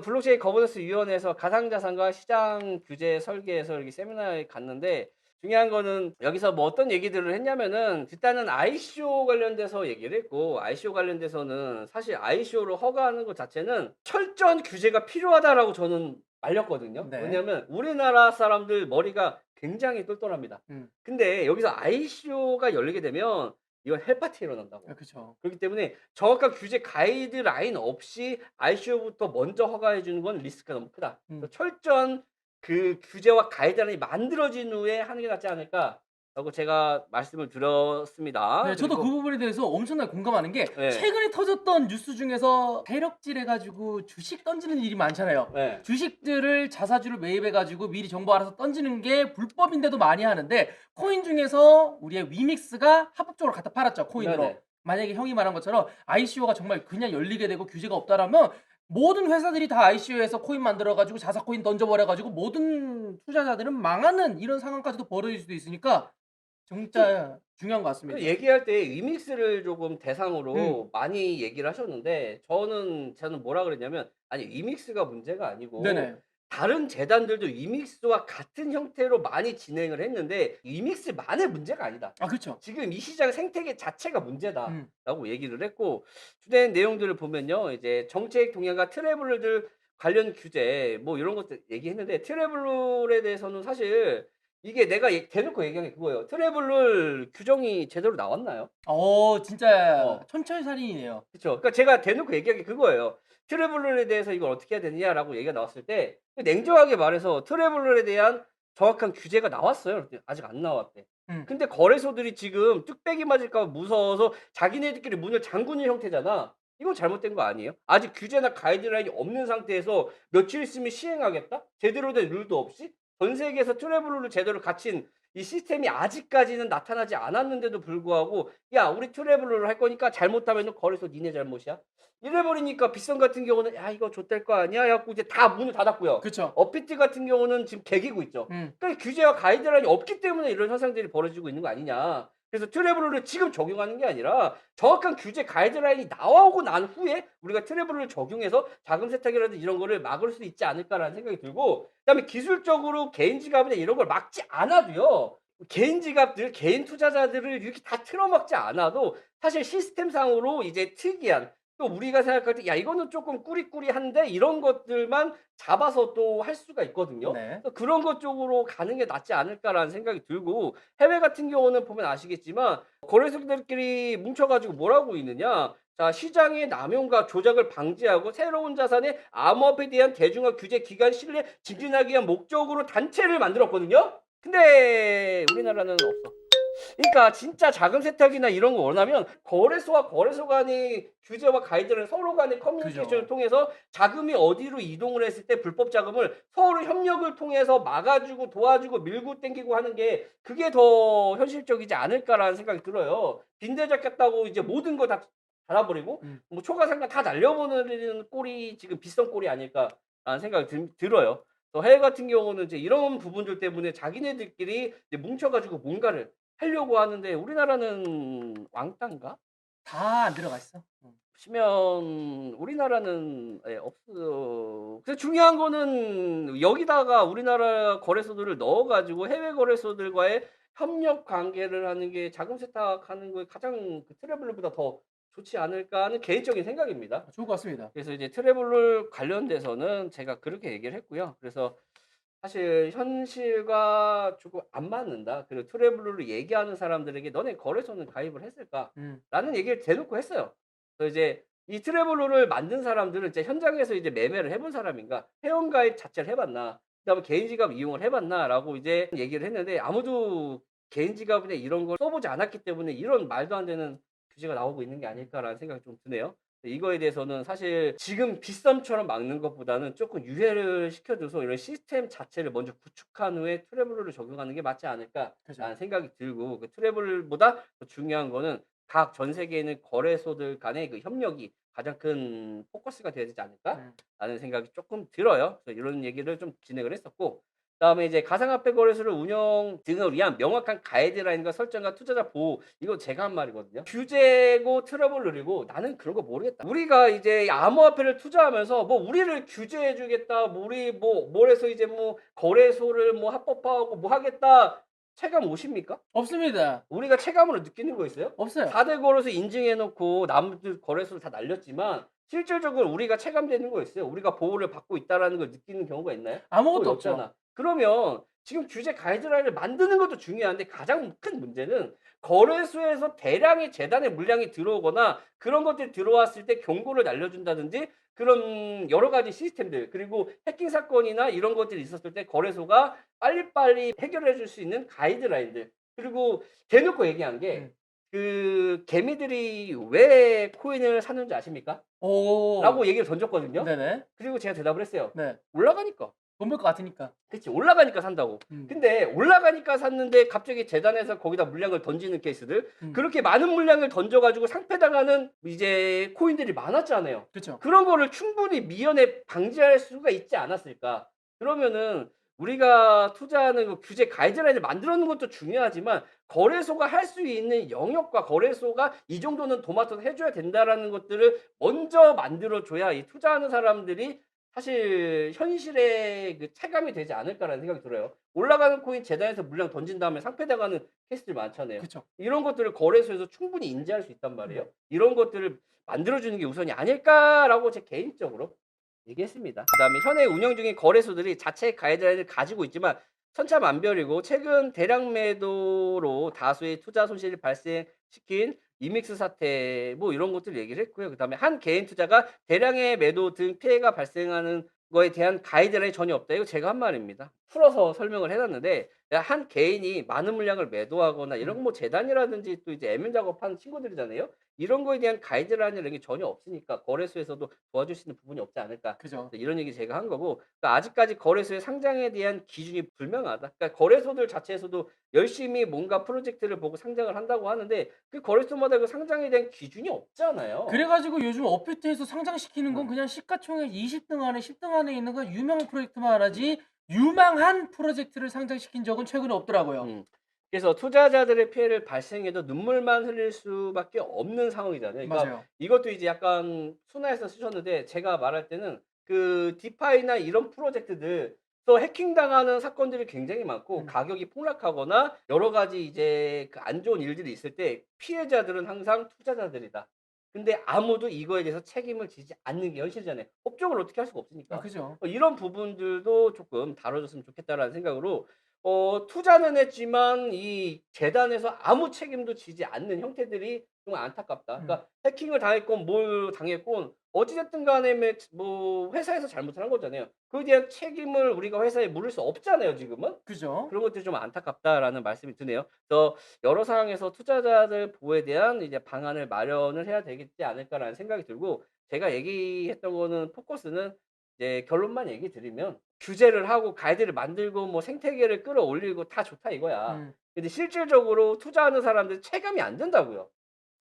블록체인 거버넌스 위원회에서 가상자산과 시장 규제 설계에서 이렇게 세미나에 갔는데 중요한 거는 여기서 뭐 어떤 얘기들을 했냐면은 일단은 ICO 관련돼서 얘기를 했고 ICO 관련돼서는 사실 ICO를 허가하는 것 자체는 철저한 규제가 필요하다라고 저는 말렸거든요. 네. 왜냐하면 우리나라 사람들 머리가 굉장히 똘똘합니다. 음. 근데 여기서 ICO가 열리게 되면 이건 헬파티가 일어난다고. 그쵸. 그렇기 때문에 정확한 규제 가이드라인 없이 ICO부터 먼저 허가해 주는 건 리스크가 너무 크다. 음. 그래서 철저한 그 규제와 가이드라인이 만들어진 후에 하는 게 낫지 않을까라고 제가 말씀을 드렸습니다. 네. 저도 그 그리고 부분에 대해서 엄청나게 공감하는 게 예. 최근에 터졌던 뉴스 중에서 배럭질해 가지고 주식 던지는 일이 많잖아요. 예. 주식들을 자사주를 매입해 가지고 미리 정보 알아서 던지는 게 불법인데도 많이 하는데 코인 중에서 우리의 위믹스가 합법적으로 갖다 팔았죠, 코인으로. 네네. 만약에 형이 말한 것처럼 ICO가 정말 그냥 열리게 되고 규제가 없다라면 모든 회사들이 다 ICO에서 코인 만들어 가지고 자사 코인 던져 버려 가지고 모든 투자자들은 망하는 이런 상황까지도 벌어질 수도 있으니까 그 진짜 중요한 것 그 같습니다. 얘기할 때 위믹스를 조금 음. 대상으로 많이 얘기를 하셨는데 저는 뭐라 그랬냐면 아니 위믹스가 문제가 아니고 네네. 다른 재단들도 위믹스와 같은 형태로 많이 진행을 했는데 "위믹스만의 문제가 아니다. 아 그쵸. 지금 이 시장 생태계 자체가 음. 문제다."라고 얘기를 했고 주된 내용들을 보면요. 이제 정책 동향과 트래블러들 관련 규제 뭐 이런 것들 얘기했는데 트래블러에 대해서는 사실 이게 내가 대놓고 얘기한 게 그거예요. 트래블러 규정이 제대로 나왔나요? 진짜 어. 천철살인이네요. 그쵸. 그러니까 제가 대놓고 얘기한 게 그거예요. "트래블러에 대해서 이걸 어떻게 해야 되느냐?"라고 얘기가 나왔을 때 냉정하게 말해서 트래블러에 대한 정확한 규제가 나왔어요. 그랬더니 "아직 안 나왔대." 음. 근데 거래소들이 지금 뚝배기 맞을까 봐 무서워서 자기네들끼리 문을 잠그는 형태잖아. 이건 잘못된 거 아니에요? 아직 규제나 가이드라인이 없는 상태에서 며칠 있으면 시행하겠다? 제대로 된 룰도 없이? 전 세계에서 트래블러를 제대로 갖춘 이 시스템이 아직까지는 나타나지 않았는데도 불구하고 "야 우리 트래블러를 할 거니까 잘못하면은 거래소 니네 잘못이야." 이래 버리니까 빗썸 같은 경우는 "야 이거 좆될 거 아니야?" 해 갖고 이제 다 문을 닫았고요. 그쵸. 업비트 같은 경우는 지금 개기고 있죠. 음. 그러니까 규제와 가이드라인이 없기 때문에 이런 현상들이 벌어지고 있는 거 아니냐. 그래서 트래블러를 지금 적용하는 게 아니라 정확한 규제 가이드라인이 나오고 난 후에 우리가 트래블러를 적용해서 자금 세탁이라든지 이런 거를 막을 수 있지 않을까라는 생각이 들고 그다음에 기술적으로 개인 지갑이나 이런 걸 막지 않아도요. 개인 지갑들, 개인 투자자들을 이렇게 다 틀어막지 않아도 사실 시스템상으로 이제 특이한 또 우리가 생각할 때 '야 이거는 쪼끔 꾸리꾸리한데.' 이런 것들만 잡아서 또 할 수가 있거든요. 네. 그런 것 쪽으로 가는 게 낫지 않을까라는 생각이 들고 해외 같은 경우는 보면 아시겠지만 거래소들끼리 뭉쳐 가지고 뭘 하고 있느냐. 자 시장의 남용과 조작을 방지하고 새로운 자산의 암호화폐에 대한 대중화 규제 기관 신뢰 증진하기 위한 목적으로 단체를 만들었거든요. 근데 우리나라는 없어. 그러니까 진짜 자금 세탁이나 이런 거 원하면 거래소와 거래소 간의 규제와 가이드를 서로 간의 커뮤니케이션을 그죠. 통해서 자금이 어디로 이동을 했을 때 불법 자금을 서로 협력을 통해서 막아 주고 도와주고 밀고 당기고 하는 게 그게 더 현실적이지 않을까라는 생각이 들어요. 빈대 잡겠다고 이제 모든 거 다 닫아 버리고 음. 뭐 초과상가 다 날려버리는 꼴이 지금 비슷한 꼴이 아닐까라는 생각이 들어요. 또 해외 같은 경우는 이제 이런 부분들 때문에 자기네들끼리 이제 뭉쳐 가지고 뭔가를 하려고 하는데 우리나라는 왕따인가? 다 안 들어가 있어. 보시면 우리나라는 예 없어. 근데 중요한 거는 여기다가 우리나라 거래소들을 넣어 가지고 해외 거래소들과의 협력 관계를 하는 게 자금 세탁하는 거에 가장 그 트래블러보다 더 좋지 않을까 하는 개인적인 생각입니다. 좋을 것 같습니다. 그래서 이제 트래블러 관련돼서는 제가 그렇게 얘기를 했고요. 그래서 사실 현실과 조금 안 맞는다. 그리고 트래블러를 얘기하는 사람들에게 "너네 거래소는 가입을 음. 했을까?"라는 얘기를 대놓고 했어요. 그래서 이제 이 트래블러를 만든 사람들은 이제 현장에서 이제 매매를 해본 사람인가, 회원가입 자체를 해 봤나, 그다음에 개인 지갑 이용을 해 봤나라고 이제 얘기를 했는데 아무도 개인 지갑이나 이런 걸 써 보지 않았기 때문에 '이런 말도 안 되는 규제가 나오고 있는 게 아닐까.'라는 생각이 좀 드네요. 이거에 대해서는 사실 지금 빗썸처럼 막는 것보다는 쪼끔 유예를 시켜 줘서 이런 시스템 자체를 먼저 구축한 후에 트래블러를 적용하는 게 맞지 그죠. 않을까라는 생각이 들고 그 트래블보다 더 중요한 거는 각 전 세계에 있는 거래소들 간의 그 협력이 가장 큰 포커스가 돼야 되지 음. 않을까라는 생각이 쪼끔 들어요. 그래서 이런 얘기를 좀 진행을 했었고 그다음에 이제 가상화폐 거래소를 운영 등을 위한 명확한 가이드라인과 설정과 투자자 보호 이거 제가 한 말이거든요. 규제고 트러블 룰이고 나는 그런 거 모르겠다. 우리가 이제 암호화폐를 투자하면서 뭐 우리를 규제해 주겠다. 뭐 우리 뭘 해서 이제 뭐 거래소를 뭐 합법화하고 뭐 하겠다. 체감 오십니까? 없습니다. 우리가 체감으로 느끼는 거 있어요? 없어요. 4대 거래소 인증해 놓고 남들 거래소를 다 날렸지만 실질적으로 우리가 체감되는 거 있어요? 우리가 보호를 받고 있다라는 걸 느끼는 경우가 있나요? 아무것도 거의 없죠. 없잖아. 그러면 지금 규제 가이드라인을 만드는 것도 중요한데 가장 큰 문제는 거래소에서 대량의 재단의 물량이 들어오거나 그런 것들이 들어왔을 때 경고를 날려준다든지 그런 여러 가지 시스템들 그리고 해킹 사건이나 이런 것들이 있었을 때 거래소가 빨리빨리 해결해 줄 수 있는 가이드라인들 그리고 대놓고 얘기한 게 음. 그 "개미들이 왜 코인을 샀는지 아십니까?" 오. 라고 얘기를 던졌거든요. 네네. 그리고 제가 대답을 했어요. 네. "올라가니까." 돈 벌 것 같으니까. 그치. 올라가니까 산다고. 음. 근데 올라가니까 샀는데 갑자기 재단에서 거기다 물량을 던지는 케이스들 음. 그렇게 많은 물량을 던져 가지고 상패당하는 이제 코인들이 많았잖아요. 그쵸. 그런 거를 충분히 미연에 방지할 수가 있지 않았을까. 그러면은 우리가 투자하는 그 규제 가이드라인을 만들어 놓은 것도 중요하지만 거래소가 할 수 있는 영역과 거래소가 이 정도는 도맡아서 해 줘야 된다라는 것들을 먼저 만들어 줘야 이 투자하는 사람들이 사실 현실에 그 체감이 되지 않을까라는 생각이 들어요. 올라가는 코인 재단에서 물량 던진 다음에 상패당하는 케이스들 많잖아요. 그쵸. 이런 것들을 거래소에서 충분히 인지할 수 있단 말이에요. 음. 이런 것들을 만들어 주는 게 우선이 아닐까라고 제 개인적으로 얘기했습니다. 그다음에 현재 운영 중인 거래소들이 자체 가이드라인을 가지고 있지만 천차만별이고 최근 대량 매도로 다수의 투자 손실을 발생시킨 이믹스 사태 뭐 이런 것들 얘기를 했고요. 그다음에 한 개인 투자가 대량의 매도 등 피해가 발생하는 거에 대한 가이드라인이 전혀 없다. 이거 제가 한 말입니다. 풀어서 설명을 해 놨는데 한 개인이 많은 물량을 매도하거나 이런 뭐 재단이라든지 또 이제 애면 작업하는 친구들이잖아요. 이런 거에 대한 가이드라인이라는 게 전혀 없으니까 거래소에서도 도와줄 수 있는 부분이 없지 않을까. 그죠. 이런 얘기 제가 한 거고 그러니까 아직까지 거래소의 상장에 대한 기준이 불명하다. 그러니까 거래소들 자체에서도 열심히 뭔가 프로젝트를 보고 상장을 한다고 하는데 그 거래소마다 그 상장에 대한 기준이 없잖아요. 그래 가지고 요즘 업비트에서 상장시키는 건 음. 그냥 시가총액 20등 안에 10등 안에 있는 그 유명한 프로젝트만 하지 유망한 프로젝트를 상장시킨 적은 최근에 없더라고요. 그래서 투자자들의 피해를 발생해도 눈물만 흘릴 수밖에 없는 상황이잖아요. 그러니까 맞아요. 이것도 이제 약간 순화해서 쓰셨는데 제가 말할 때는 그 디파이나 이런 프로젝트들 또 해킹당하는 사건들이 굉장히 많고 음. 가격이 폭락하거나 여러 가지 이제 그 안 좋은 일들이 있을 때 피해자들은 항상 투자자들이다. 근데 아무도 이거에 대해서 책임을 지지 않는 게 현실이잖아요. 법적으로 어떻게 할 수가 아 없으니까. 그죠. 이런 부분들도 조금 다뤄줬으면 좋겠다라는 생각으로 투자는 했지만 이 재단에서 아무 책임도 지지 않는 형태들이 좀 안타깝다. 음. 그러니까 해킹을 당했건 뭘 당했건 어찌 됐든 간에 뭐 회사에서 잘못을 한 거잖아요. 그에 대한 책임을 우리가 회사에 물을 수 없잖아요, 지금은. 그죠. 그런 것들이 좀 안타깝다라는 말씀이 드네요. 그래서 여러 상황에서 투자자들 보호에 대한 이제 방안을 마련을 해야 되겠지 않을까라는 생각이 들고 제가 얘기했던 거는 포커스는 이제 결론만 얘기 드리면 규제를 하고 가이드를 만들고 뭐 생태계를 끌어올리고 다 좋다 이거야. 음. 근데 실질적으로 투자하는 사람들 체감이 안 된다고요.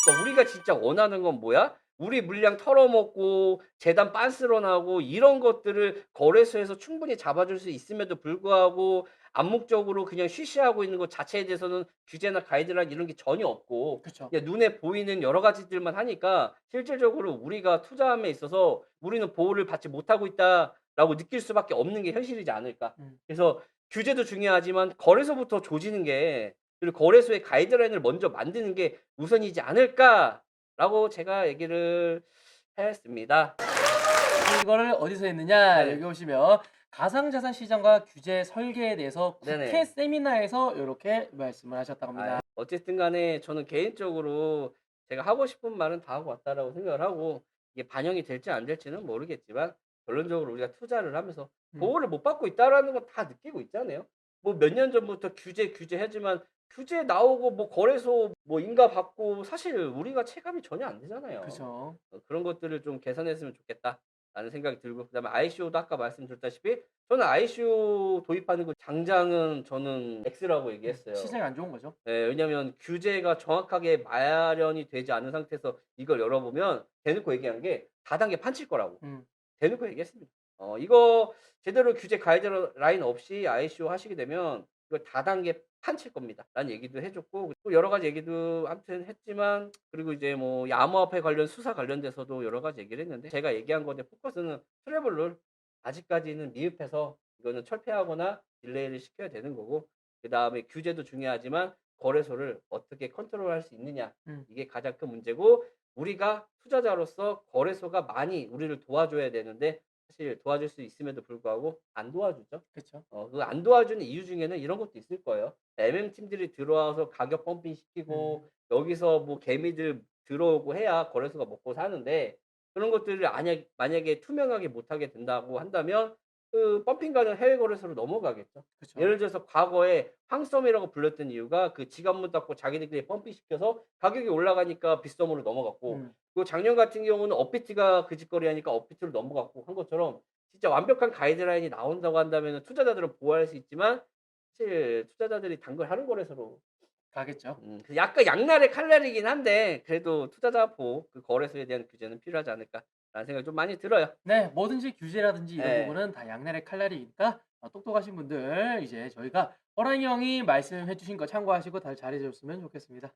그러니까 우리가 진짜 원하는 건 뭐야? 우리 물량 털어먹고 재단 빤스러 나고 이런 것들을 거래소에서 충분히 잡아줄 수 있음에도 불구하고 암묵적으로 그냥 쉬쉬하고 있는 것 자체에 대해서는 규제나 가이드라인 이런 게 전혀 없고 그쵸. 그냥 눈에 보이는 여러 가지들만 하니까 실질적으로 우리가 투자함에 있어서 '우리는 보호를 받지 못하고 있다.'라고 느낄 수밖에 없는 게 현실이지 않을까. 음. 그래서 규제도 중요하지만 거래소부터 조지는 게 그리고 거래소의 가이드라인을 먼저 만드는 게 우선이지 않을까라고 제가 얘기를 했습니다. 이거를 어디서 했느냐 네. 여기 보시면 가상자산 시장과 규제 설계에 대해서 국회 네네. 세미나에서 요렇게 말씀을 하셨다고 합니다. 어쨌든 간에 저는 개인적으로 제가 하고 싶은 말은 다 하고 왔다라고 생각을 하고 이게 반영이 될지 안 될지는 모르겠지만 결론적으로 우리가 투자를 하면서 음. 보호를 못 받고 있다라는 건 다 느끼고 있잖아요. 뭐 몇 년 전부터 규제 하지만 규제 나오고 뭐 거래소 뭐 인가 받고 사실 우리가 체감이 전혀 안 되잖아요. 그죠. 그런 것들을 좀 개선했으면 좋겠다라는 생각이 들고 그다음에 ICO도 아까 말씀드렸다시피 저는 ICO 도입하는 거 당장은 저는 X라고 얘기했어요. 시장이 안 좋은 거죠. 예. 왜냐면 규제가 정확하게 마련이 되지 않은 상태에서 이걸 열어보면 대놓고 얘기한 게 다단계 판칠 거라고. 음. 대놓고 얘기했습니다. 이거 제대로 규제 가이드라인 없이 ICO 하시게 되면 이거 다단계 판칠 겁니다.'라는 얘기도 해 줬고 또 여러 가지 얘기도 아무튼 했지만 그리고 이제 뭐 암호화폐 관련 수사 관련돼서도 여러 가지 얘기를 했는데 제가 얘기한 거에 포커스는 트래블을 아직까지는 미흡해서 이거는 철폐하거나 딜레이를 시켜야 되는 거고 그다음에 규제도 중요하지만 거래소를 어떻게 컨트롤할 수 있느냐 음. 이게 가장 큰 문제고 우리가 투자자로서 거래소가 많이 우리를 도와줘야 되는데 사실 도와줄 수 있음에도 불구하고 안 도와주죠. 그쵸. 그 안 도와주는 이유 중에는 이런 것도 있을 거예요. MM팀들이 들어와서 가격 펌핑 시키고 음. 여기서 뭐 개미들 들어오고 해야 거래소가 먹고 사는데 그런 것들을 만약에 투명하게 못하게 된다고 한다면 그 펌핑 가는 해외 거래소로 넘어가겠죠. 그쵸. 예를 들어서 과거에 황섬이라고 불렸던 이유가 그 지갑문 닫고 자기들끼리 펌핑 시켜서 가격이 올라가니까 빗썸으로 넘어갔고 음. 그리고 작년 같은 경우는 업비트가 그 짓거리 하니까 업비트로 넘어갔고 한 것처럼 진짜 완벽한 가이드라인이 나온다고 한다면은 투자자들은 보호할 수 있지만 사실 투자자들이 단걸 하는 거래소로 가겠죠. 그 약간 양날의 칼날이긴 한데 그래도 투자자 보호 그 거래소에 대한 규제는 필요하지 않을까라는 생각이 좀 많이 들어요. 네. 뭐든지 규제라든지 이런 예. 부분은 다 양날의 칼날이니까 똑똑하신 분들 이제 저희가 호랑이 형이 말씀해 주신 거 참고하시고 다들 잘해 줬으면 좋겠습니다.